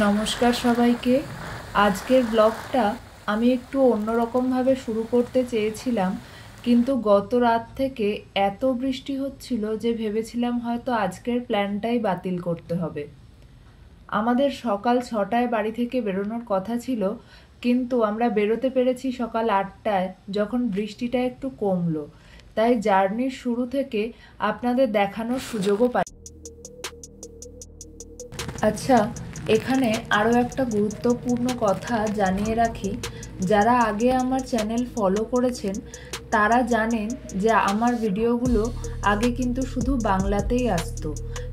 নমস্কার সবাইকে। আজকের ব্লগটা আমি একটু অন্যরকমভাবে শুরু করতে চেয়েছিলাম, কিন্তু গত রাত থেকে এত বৃষ্টি হচ্ছিল যে ভেবেছিলাম হয়তো আজকের প্ল্যানটাই বাতিল করতে হবে। আমাদের সকাল 6টায় বাড়ি থেকে বেরোনোর কথা ছিল, কিন্তু আমরা বেরোতে পেরেছি সকাল 8টায়, যখন বৃষ্টিটা একটু কমলো। তাই জার্নির শুরু থেকে আপনাদের দেখানোর সুযোগও পাই। আচ্ছা, এখানে আরও একটা গুরুত্বপূর্ণ কথা জানিয়ে রাখি। যারা আগে আমার চ্যানেল ফলো করেছেন তারা জানেন যে আমার ভিডিওগুলো আগে কিন্তু শুধু বাংলাতেই আসতো,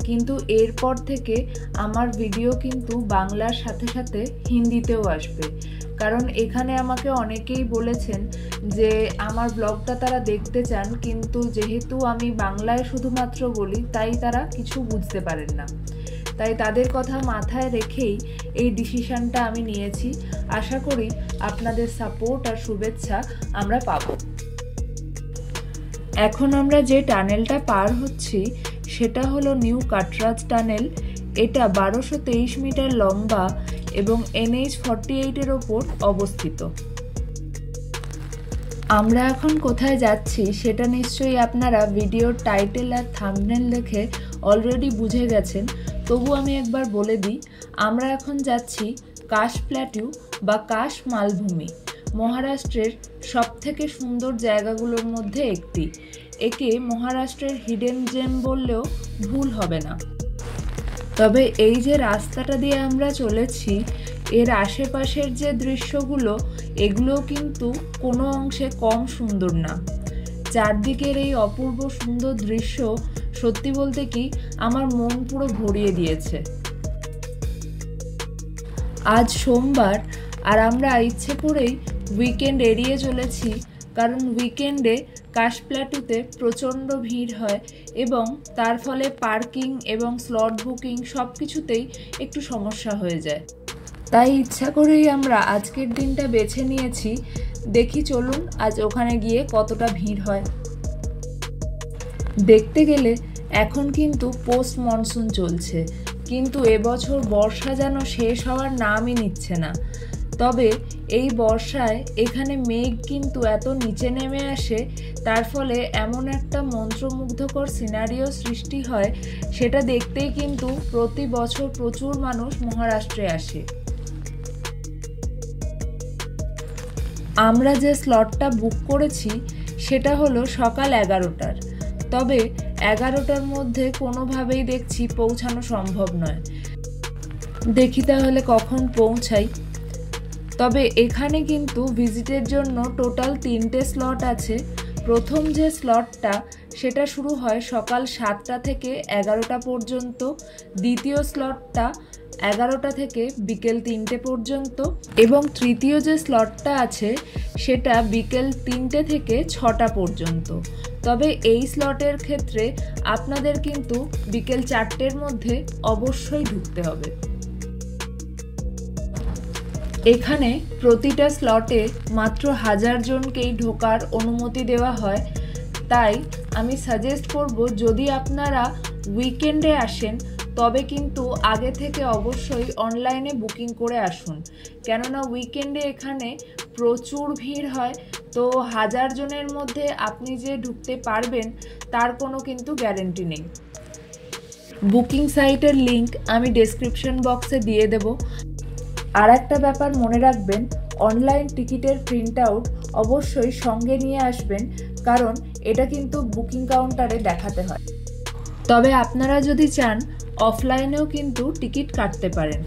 কিন্তু এরপর থেকে আমার ভিডিও কিন্তু বাংলার সাথে সাথে হিন্দিতেও আসবে। কারণ এখানে আমাকে অনেকেই বলেছেন যে আমার ব্লগটা তারা দেখতে চান, কিন্তু যেহেতু আমি বাংলায় শুধুমাত্র বলি তাই তারা কিছু বুঝতে পারেন না। তাই তাদের কথা মাথায় রেখেই এই ডিসিশনটা আমি নিয়েছি। আশা করি আপনাদের সাপোর্ট আর শুভেচ্ছা আমরা পাব। এখন আমরা যে টানেলটা পার হচ্ছি সেটা হলো নিউ কাটরাজ টানেল। এটা 1223 মিটার লম্বা এবং NH-48-এর ওপর অবস্থিত। আমরা এখন কোথায় যাচ্ছি সেটা নিশ্চয়ই আপনারা ভিডিওর টাইটেল আর থাম্বনেল দেখে অলরেডি বুঝে গেছেন। তবু আমি একবার বলে দিই, আমরা এখন যাচ্ছি কাশ প্ল্যাটিউ বা কাশ মালভূমি, মহারাষ্ট্রের সবথেকে সুন্দর জায়গাগুলোর মধ্যে একটি। একে মহারাষ্ট্রের হিডেন জেম বললেও ভুল হবে না। তবে এই যে রাস্তাটা দিয়ে আমরা চলেছি, এর আশেপাশের যে দৃশ্যগুলো, এগুলো কিন্তু কোনো অংশে কম সুন্দর না। চারদিকের এই অপূর্ব সুন্দর দৃশ্য সত্যি বলতে কি আমার মন পুরো ভরিয়ে দিয়েছে। আজ সোমবার, আর আমরা ইচ্ছে করেই উইকেন্ড এড়িয়ে চলেছি, কারণ উইকেন্ডে কাশ প্ল্যাটুতে প্রচণ্ড ভিড় হয় এবং তার ফলে পার্কিং এবং স্লট বুকিং সব কিছুতেই একটু সমস্যা হয়ে যায়। তাই ইচ্ছা করেই আমরা আজকের দিনটা বেছে নিয়েছি। দেখি চলুন আজ ওখানে গিয়ে কতটা ভিড় হয়। দেখতে গেলে এখন কিন্তু পোস্ট মনসুন চলছে, কিন্তু এবছর বর্ষা যেন শেষ হওয়ার নামই নিচ্ছে না। তবে এই বর্ষায় এখানে মেঘ কিন্তু এত নিচে নেমে আসে, তার ফলে এমন একটা মন্ত্রমুগ্ধকর সিনারিও সৃষ্টি হয়, সেটা দেখতেই কিন্তু প্রতি বছর প্রচুর মানুষ মহারাষ্ট্রে আসে। আমরা যে স্লটটা বুক করেছি সেটা হলো সকাল 11টার। তবে 11টার মধ্যে কোনোভাবেই দেখছি পৌঁছানো সম্ভব নয়। দেখি তাহলে কখন পৌঁছাই। তবে এখানে কিন্তু ভিজিটের জন্য টোটাল 3টে স্লট আছে। প্রথম যে স্লটটা সেটা শুরু হয় সকাল 7টা থেকে 11টা পর্যন্ত, দ্বিতীয় স্লটটা 11টা থেকে বিকেল 3টে পর্যন্ত, এবং তৃতীয় যে স্লটটা আছে সেটা বিকেল 3টে থেকে 6টা পর্যন্ত। তবে এই স্লটের ক্ষেত্রে আপনাদের কিন্তু বিকেল 4টের মধ্যে অবশ্যই ঢুকতে হবে। এখানে প্রতিটা স্লটে মাত্র 1000 জনকেই ঢোকার অনুমতি দেওয়া হয়। তাই আমি সাজেস্ট করব, যদি আপনারা উইকেন্ডে আসেন তবে কিন্তু আগে থেকে অবশ্যই অনলাইনে বুকিং করে আসুন, কেননা উইকেন্ডে এখানে প্রচুর ভিড় হয়। তো 1000 জনের মধ্যে আপনি যে ঢুকতে পারবেন তার কোনো কিন্তু গ্যারেন্টি নেই। বুকিং সাইটের লিংক আমি ডেসক্রিপশন বক্সে দিয়ে দেব। আর একটা ব্যাপার মনে রাখবেন, অনলাইন টিকিটের প্রিন্ট আউট অবশ্যই সঙ্গে নিয়ে আসবেন, কারণ এটা কিন্তু বুকিং কাউন্টারে দেখাতে হয়। তবে আপনারা যদি চান অফলাইনেও কিন্তু টিকিট কাটতে পারেন।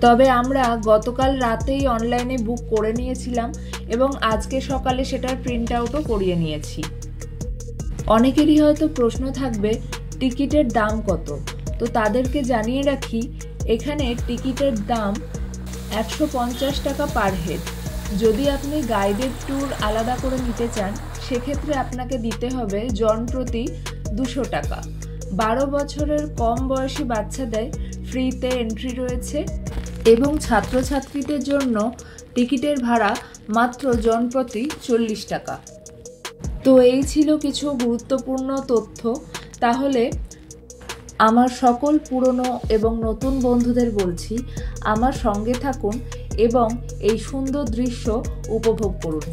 তবে আমরা গতকাল রাতেই অনলাইনে বুক করে নিয়েছিলাম এবং আজকে সকালে সেটার প্রিন্ট আউটও করিয়ে নিয়েছি। অনেকেরই হয়তো প্রশ্ন থাকবে টিকিটের দাম কত। তো তাদেরকে জানিয়ে রাখি, এখানে টিকিটের দাম 150 টাকা পার হেড। যদি আপনি গাইডেড ট্যুর আলাদা করে নিতে চান সেক্ষেত্রে আপনাকে দিতে হবে জন প্রতি 200 টাকা। 12 বছরের কম বয়সী বাচ্চাদের ফ্রিতে এন্ট্রি রয়েছে এবং ছাত্রছাত্রীদের জন্য টিকিটের ভাড়া মাত্র জন প্রতি 40 টাকা। তো এই ছিল কিছু গুরুত্বপূর্ণ তথ্য। তাহলে আমার সকল পুরনো এবং নতুন বন্ধুদের বলছি, আমার সঙ্গে থাকুন এবং এই সুন্দর দৃশ্য উপভোগ করুন।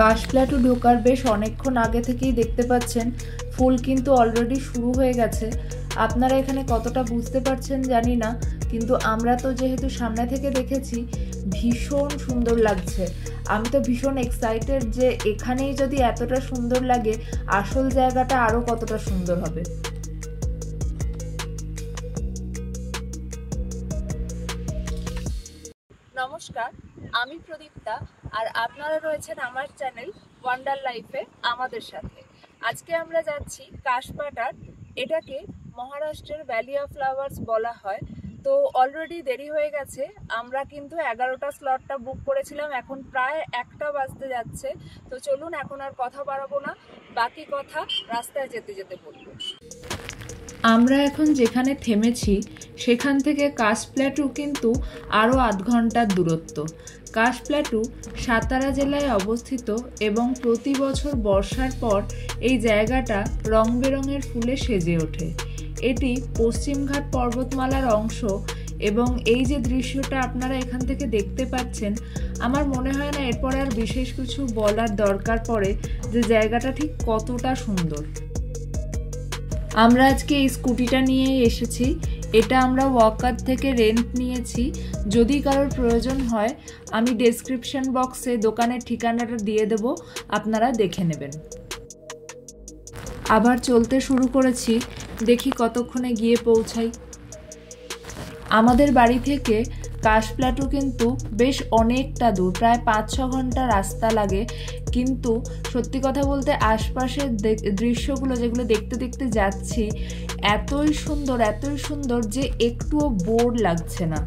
কাশপ্ল্যাটু ঢোকার বেশ অনেকক্ষণ আগে থেকেই দেখতে পাচ্ছেন ফুল কিন্তু অলরেডি শুরু হয়ে গেছে। আপনারা এখানে কতটা বুঝতে পারছেন জানি না, কিন্তু আমরা তো যেহেতু সামনে থেকে দেখেছি ভীষণ সুন্দর লাগছে। আমি তো ভীষণ এক্সাইটেড যে এখানেই যদি এতটা সুন্দর লাগে, আসল জায়গাটা আরও কতটা সুন্দর হবে। নমস্কার, আমি প্রদীপ্তা আর আপনারা রয়েছেন আমার চ্যানেল ওয়ান্ডার লাইফে আমাদের সাথে। আজকে আমরা যাচ্ছি কাশপাটার। এটাকে মহারাষ্ট্রের ভ্যালি অফ ফ্লাওয়ার্স বলা হয়। তো অলরেডি দেরি হয়ে গেছে, আমরা কিন্তু 11টা স্লটটা বুক করেছিলাম, এখন প্রায় 1টা বাজতে যাচ্ছে। তো চলুন এখন আর কথা বাড়াবো না, বাকি কথা রাস্তায় যেতে যেতে বলবো। আমরা এখন যেখানে থেমেছি সেখান থেকে কাশপ্ল্যাটু কিন্তু আরও আধ ঘন্টার দূরত্ব। কাশপ্ল্যাটু সাতারা জেলায় অবস্থিত এবং প্রতি বছর বর্ষার পর এই জায়গাটা রং বেরঙের ফুলে সেজে ওঠে। এটি পশ্চিমঘাট পর্বতমালার অংশ এবং এই যে দৃশ্যটা আপনারা এখান থেকে দেখতে পাচ্ছেন, আমার মনে হয় না এরপর আর বিশেষ কিছু বলার দরকার পড়ে যে জায়গাটা ঠিক কতটা সুন্দর। আমরা আজকে এই স্কুটিটা নিয়ে এসেছি। এটা আমরা ওয়াকার থেকে রেন্ট নিয়েছি। যদি কারোর প্রয়োজন হয় আমি ডেসক্রিপশন বক্সে দোকানের ঠিকানাটা দিয়ে দেব, আপনারা দেখে নেবেন। আবার চলতে শুরু করেছি, দেখি কতক্ষণে গিয়ে পৌঁছাই। আমাদের বাড়ি থেকে কাশপ্ল্যাটু কিন্তু বেশ অনেকটা দূর, প্রায় 5-6 ঘন্টা রাস্তা লাগে। কিন্তু সত্যি কথা বলতে আশপাশের দৃশ্যগুলো যেগুলো দেখতে দেখতে যাচ্ছি এতই সুন্দর যে একটুও বোর লাগছে না।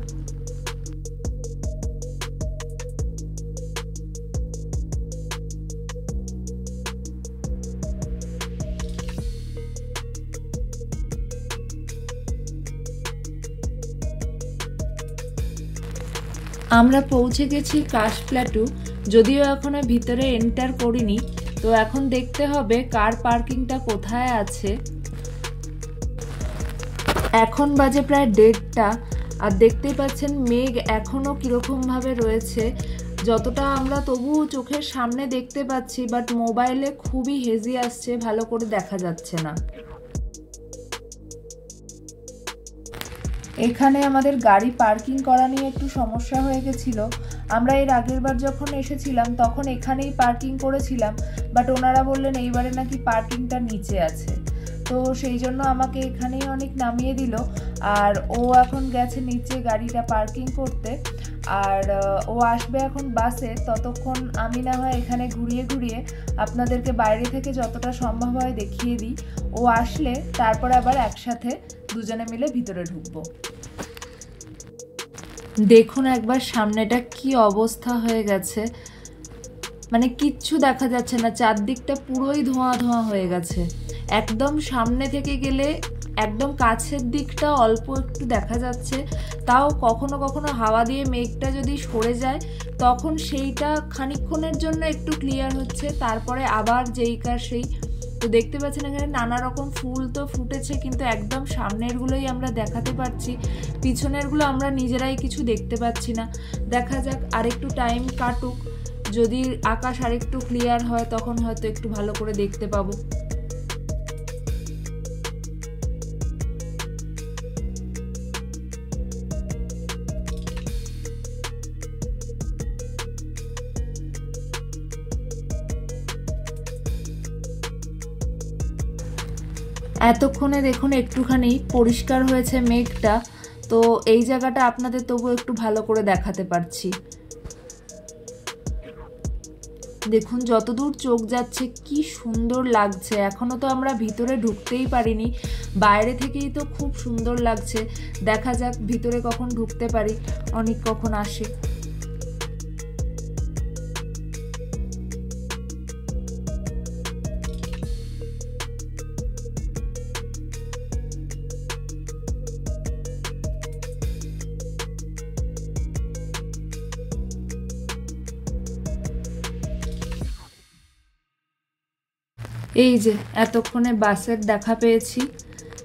আমরা পৌঁছে গেছি কাশপ্ল্যাটু, যদিও এখনো ভিতরে এন্টার করিনি। তো এখন দেখতে হবে কার পার্কিংটা কোথায় আছে। এখন বাজে প্রায় 1:30 আর দেখতেই পাচ্ছেন মেঘ এখনো কিরকম ভাবে রয়েছে। যতটা আমরা তবুও চোখের সামনে দেখতে পাচ্ছি, বাট মোবাইলে খুবই হেজি আসছে, ভালো করে দেখা যাচ্ছে না। এখানে আমাদের গাড়ি পার্কিং করা নিয়ে একটু সমস্যা হয়ে গেছিলো। আমরা এর আগের বার যখন এসেছিলাম তখন এখানেই পার্কিং করেছিলাম, বাট ওনারা বললেন এইবারে নাকি পার্কিংটা নিচে আছে। তো সেই জন্য আমাকে এখানেই অনেক নামিয়ে দিল, আর ও এখন গেছে নিচে গাড়িটা পার্কিং করতে। আর ও আসবে এখন বাসে। ততক্ষণ আমি না হয় এখানে ঘুরিয়ে ঘুরিয়ে আপনাদেরকে বাইরে থেকে যতটা সম্ভব হয় দেখিয়ে দিই। ও আসলে তারপর আবার একসাথে দুজনে মিলে ভিতরে ঢুকবো। দেখুন একবার সামনেটা কি অবস্থা হয়ে গেছে, মানে কিচ্ছু দেখা যাচ্ছে না, চারদিকটা পুরোই ধোঁয়া ধোঁয়া হয়ে গেছে। একদম সামনে থেকে গেলে একদম কাছের দিকটা অল্প একটু দেখা যাচ্ছে, তাও কখনো কখনো হাওয়া দিয়ে মেঘটা যদি সরে যায় তখন সেইটা খানিকক্ষণের জন্য একটু ক্লিয়ার হচ্ছে, তারপরে আবার যেইকার সেই। তো দেখতে পাচ্ছেন এখানে নানা রকম ফুল তো ফুটেছে, কিন্তু একদম সামনেরগুলোই আমরা দেখাতে পারছি, পিছনেরগুলো আমরা নিজেরাই কিছু দেখতে পাচ্ছি না। দেখা যাক, আরেকটু টাইম কাটুক, যদি আকাশ আরেকটু ক্লিয়ার হয় তখন হয়তো একটু ভালো করে দেখতে পাবো। এতক্ষণে দেখুন একটুখানি পরিষ্কার হয়েছে মেঘটা, তো এই জায়গাটা আপনাদের তবু একটু ভালো করে দেখাতে পারছি। দেখুন যতদূর চোখ যাচ্ছে কি সুন্দর লাগছে। এখনো তো আমরা ভিতরে ঢুকতেই পারিনি, বাইরে থেকেই তো খুব সুন্দর লাগছে। দেখা যাক ভিতরে কখন ঢুকতে পারি, অনেক কখন আসে। এই যে এতক্ষণে বাসের দেখা পেয়েছি,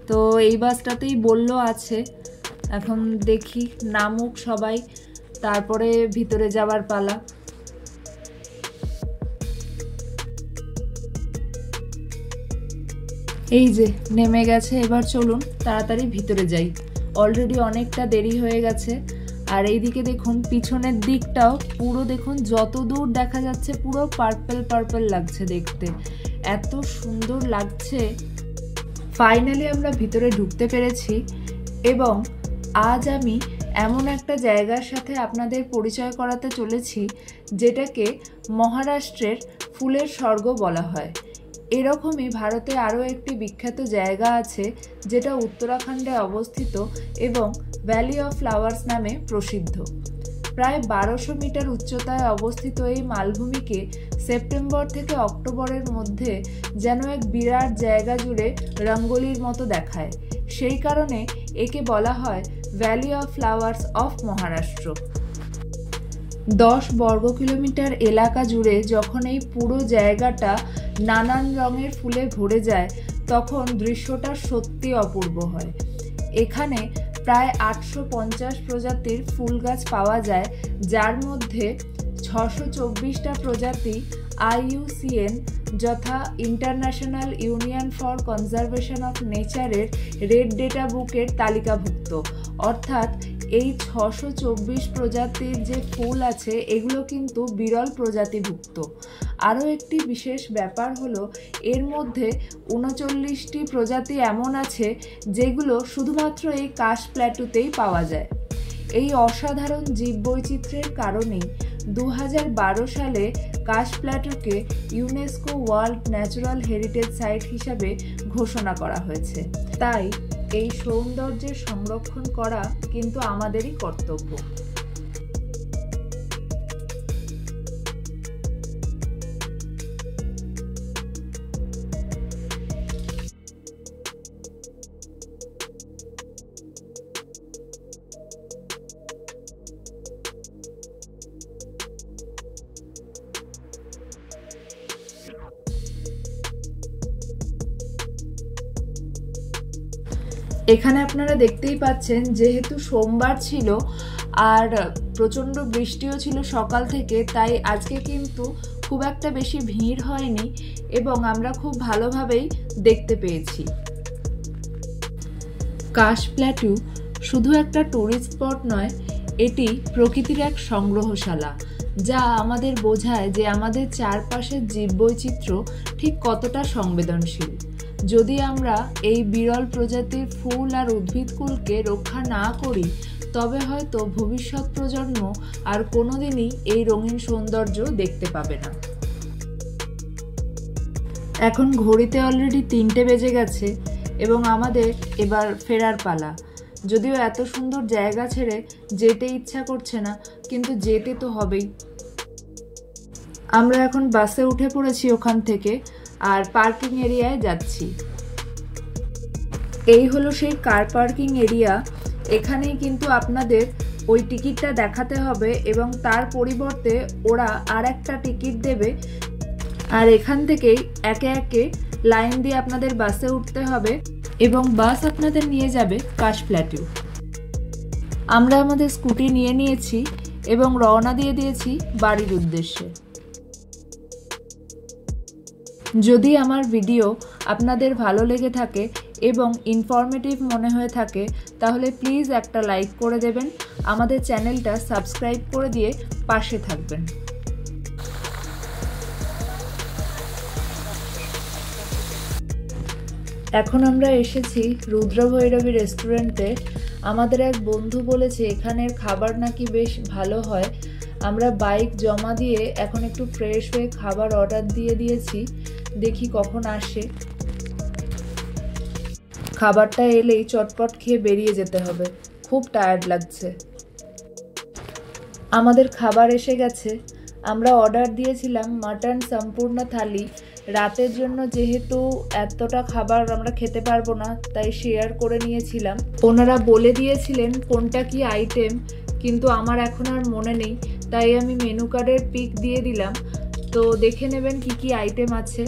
তো এই বাসটাতেই বললো আছে। এখন দেখি নামুক সবাই, তারপরে ভিতরে যাওয়ার পালা। এই যে নেমে গেছে, এবার চলুন তাড়াতাড়ি ভিতরে যাই, অলরেডি অনেকটা দেরি হয়ে গেছে। আর এইদিকে দেখুন পিছনের দিকটাও পুরো দেখুন, যত দূর দেখা যাচ্ছে পুরো পার্পল পার্পল লাগছে দেখতে, এত সুন্দর লাগছে। ফাইনালি আমরা ভিতরে ঢুকতে পেরেছি এবং আজ আমি এমন একটা জায়গার সাথে আপনাদের পরিচয় করাতে চলেছি যেটাকে মহারাষ্ট্রের ফুলের স্বর্গ বলা হয়। এরকমই ভারতে আরও একটি বিখ্যাত জায়গা আছে যেটা উত্তরাখণ্ডে অবস্থিত এবং ভ্যালি অফ ফ্লাওয়ার্স নামে প্রসিদ্ধ। প্রায় 1200 মিটার উচ্চতায় অবস্থিত এই মালভূমিকে সেপ্টেম্বর থেকে অক্টোবরের মধ্যে যেন এক বিরাট জায়গা জুড়ে রঙ্গোলির মতো দেখায়। সেই কারণে একে বলা হয় valley of flowers of Maharashtra. 10 বর্গ কিলোমিটার এলাকা জুড়ে যখন এই পুরো জায়গাটা নানান রঙের ফুলে ভরে যায় তখন দৃশ্যটা সত্যি অপূর্ব হয়। এখানে প্রায় 850 প্রজাতির ফুল গাছ পাওয়া যায়, যার মধ্যে 624টা প্রজাতি IUCN যথা international union for conservation of নেচারের রেড ডেটা বুকের তালিকাভুক্ত। অর্থাৎ এই 624 প্রজাতির যে ফুল আছে এগুলো কিন্তু বিরল প্রজাতিভুক্ত। আরও একটি বিশেষ ব্যাপার হলো এর মধ্যে 39টি প্রজাতি এমন আছে যেগুলো শুধুমাত্র এই কাশ প্ল্যাটুতেই পাওয়া যায়। এই অসাধারণ জীববৈচিত্র্যের কারণেই 2012 সালে কাশ প্ল্যাটুকে UNESCO world natural heritage site হিসাবে ঘোষণা করা হয়েছে। তাই এই সৌন্দর্যের সংরক্ষণ করা কিন্তু আমাদেরই কর্তব্য। এখানে আপনারা দেখতেই পাচ্ছেন যেহেতু সোমবার ছিল আর প্রচণ্ড বৃষ্টিও ছিল সকাল থেকে, তাই আজকে কিন্তু খুব একটা বেশি ভিড় হয়নি এবং আমরা খুব ভালোভাবেই দেখতে পেয়েছি। কাশ প্ল্যাটু শুধু একটা টুরিস্ট স্পট নয়, এটি প্রকৃতির এক সংগ্রহশালা, যা আমাদের বোঝায় যে আমাদের চারপাশের জীববৈচিত্র্য ঠিক কতটা সংবেদনশীল। যদি আমরা এই বিরল প্রজাতির ফুল আর উদ্ভিদকুলকে রক্ষা না করি তবে হয়তো ভবিষ্যৎ প্রজন্ম আর কোনোদিনই এই রঙিন সৌন্দর্য দেখতে পাবে না। এখন ঘড়িতে অলরেডি 3টে বেজে গেছে এবং আমাদের এবার ফেরার পালা। যদিও এত সুন্দর জায়গা ছেড়ে যেতে ইচ্ছা করছে না, কিন্তু যেতে তো হবেই। আমরা এখন বাসে উঠে পড়েছি ওখান থেকে আর পার্কিং এরিয়ায় যাচ্ছি। এই হলো সেই কার পার্কিং এরিয়া। এখানেই কিন্তু আপনাদের ওই টিকিটটা দেখাতে হবে এবং তার পরিবর্তে ওরা আর একটা টিকিট দেবে, আর এখান থেকেই একে একে লাইন দিয়ে আপনাদের বাসে উঠতে হবে এবং বাস আপনাদের নিয়ে যাবে কাশ প্ল্যাটু। আমরা আমাদের স্কুটি নিয়ে নিয়েছি এবং রওনা দিয়ে দিয়েছি বাড়ির উদ্দেশ্যে। যদি আমার ভিডিও আপনাদের ভালো লেগে থাকে এবং ইনফরমেটিভ মনে হয়ে থাকে তাহলে প্লিজ একটা লাইক করে দেবেন, আমাদের চ্যানেলটা সাবস্ক্রাইব করে দিয়ে পাশে থাকবেন। এখন আমরা এসেছি রুদ্র ভৈরবী রেস্টুরেন্টে আমাদের এক বন্ধু বলেছে এখানের খাবার নাকি বেশ ভালো হয়। আমরা বাইক জমা দিয়ে এখন একটু ফ্রেশ হয়ে খাবার অর্ডার দিয়ে দিয়েছি, দেখি কখন আসে। খাবারটা এলেই চটপট খেয়ে বেরিয়ে যেতে হবে, খুব টায়ার্ড লাগছে। আমাদের খাবার এসে গেছে। আমরা অর্ডার দিয়েছিলাম মাটন সম্পূর্ণ থালি। রাতের জন্য যেহেতু এতটা খাবার আমরা খেতে পারবো না, তাই শেয়ার করে নিয়েছিলাম। ওনারা বলে দিয়েছিলেন কোনটা কি আইটেম, কিন্তু আমার এখন আর মনে নেই, তাই আমি মেনু কার্ডের পিক দিয়ে দিলাম, তো দেখে নেবেন কি কি আইটেম আছে।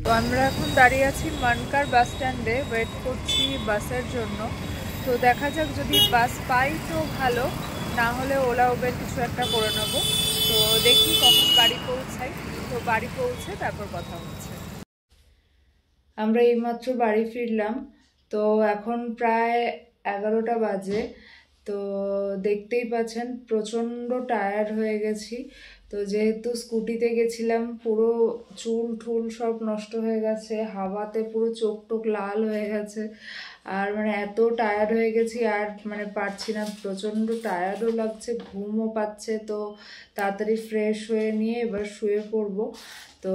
তো আমরা এখন দাঁড়িয়ে আছি মানকার বাস স্ট্যান্ডে, ওয়েট করছি বাসের জন্য। তো দেখা যাক, যদি বাস পাই তো ভালো, না হলে ওলা উবের কিছু একটা করে নেবো। তো দেখি কখন বাড়ি পৌঁছাই। তো বাড়ি পৌঁছে তারপর কথা হচ্ছে। আমরা এইমাত্র বাড়ি ফিরলাম। তো এখন প্রায় 11টা বাজে। তো দেখতেই পাচ্ছেন প্রচণ্ড টায়ার্ড হয়ে গেছি। তো যেহেতু স্কুটিতে গেছিলাম, পুরো চুল ঠুল সব নষ্ট হয়ে গেছে, হাওয়াতে পুরো চোখ টোক লাল হয়ে গেছে। আর মানে এত টায়ার্ড হয়ে গেছি, আর মানে পারছি না, প্রচণ্ড টায়ার্ডও লাগছে, ঘুমও পাচ্ছে। তো তাড়াতাড়ি ফ্রেশ হয়ে নিয়ে এবার শুয়ে পড়বো। তো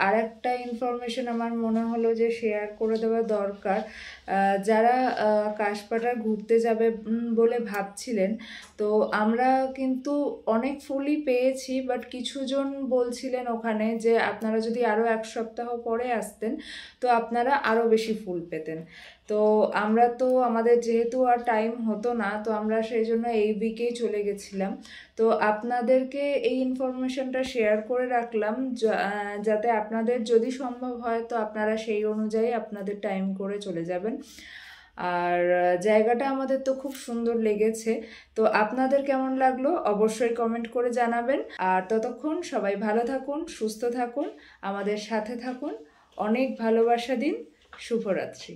আরেকটা ইনফরমেশন আমার মনে হলো যে শেয়ার করে দেওয়া দরকার। যারা কাশপাড়া ঘুরতে যাবে বলে ভাবছিলেন, তো আমরা কিন্তু অনেক ফুলই পেয়েছি, বাট কিছুজন বলছিলেন ওখানে যে আপনারা যদি আরও 1 সপ্তাহ পরে আসতেন তো আপনারা আরও বেশি ফুল পেতেন। তো আমরা তো আমাদের যেহেতু আর টাইম হতো না, তো আমরা সেই জন্য এই উইকেই চলে গেছিলাম। তো আপনাদেরকে এই ইনফরমেশনটা শেয়ার করে রাখলাম, যাতে আপনাদের যদি সম্ভব হয় তো আপনারা সেই অনুযায়ী আপনাদের টাইম করে চলে যাবেন। আর জায়গাটা আমাদের তো খুব সুন্দর লেগেছে। তো আপনাদের কেমন লাগলো অবশ্যই কমেন্ট করে জানাবেন। আর ততক্ষণ সবাই ভালো থাকুন, সুস্থ থাকুন, আমাদের সাথে থাকুন। অনেক ভালোবাসা দিন। শুভরাত্রি।